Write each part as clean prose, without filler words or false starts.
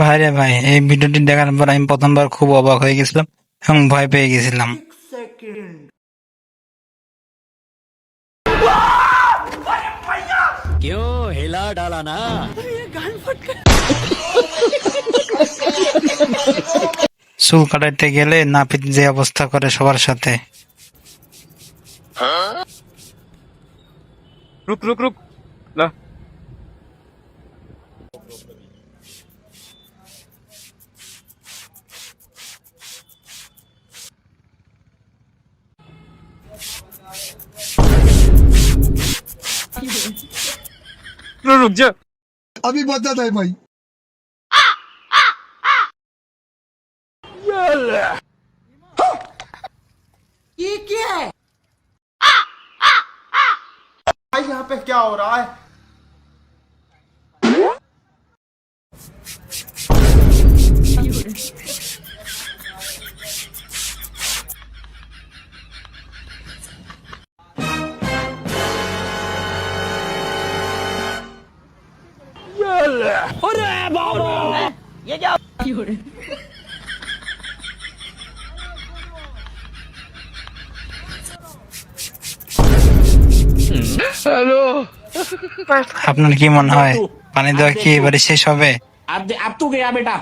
ভাই রে ভাই, এই ভিডিওটি দেখার পর আমি প্রথমবার খুব অবাক হয়ে গেছিলাম এবং ভয় পেয়ে গেছিলাম। চুল কাটাইতে গেলে নাপিত যে অবস্থা করে সবার সাথে। रुक रुक रुक ला रुक जा अभी बता है भाई ये क्या है भाई यहाँ पे क्या हो रहा है আপনার কি মনে হয় পানি দেওয়া কি এবারে শেষ হবে? अब तू गया बेटा।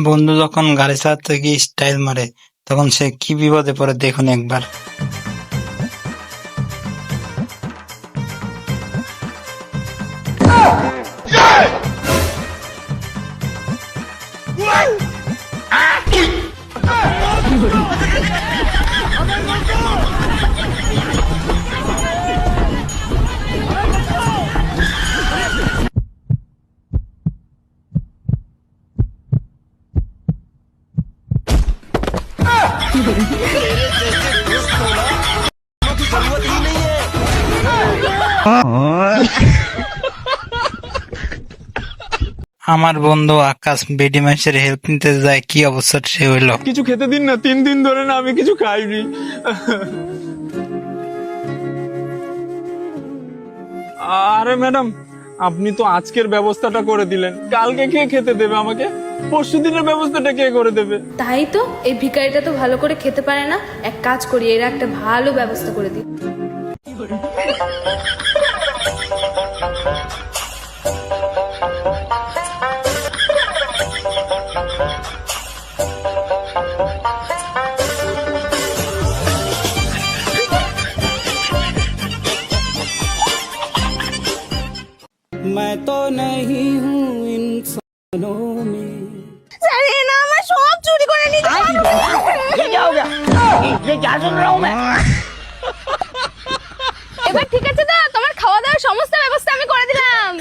বন্ধু যখন গাড়ি চালাতে গিয়ে স্টাইল মারে তখন সে কি বিপদে পড়ে দেখুন একবার। আমার বন্ধু আকাশ বেডি মাসের হেল্প নিতে যায়, কি অবস্থা সে হইলো। কিছু খেতে দিন না, 3 দিন ধরে না আমি কিছু খাইনি। আরে ম্যাডাম, আপনি তো আজকের ব্যবস্থাটা করে দিলেন, কালকে কে খেতে দেবে আমাকে? পরশু দিনের ব্যবস্থাটা কে করে দেবে? তাই তো, এই ভিখারিটা তো ভালো করে খেতে পারে না। এক কাজ করি, এর একটা ভালো ব্যবস্থা করে দিই। আমার সব চুরি করে নিতে এবার ঠিক আছে তো, তোমার খাওয়া দাওয়ার সমস্ত ব্যবস্থা আমি করে দিলাম।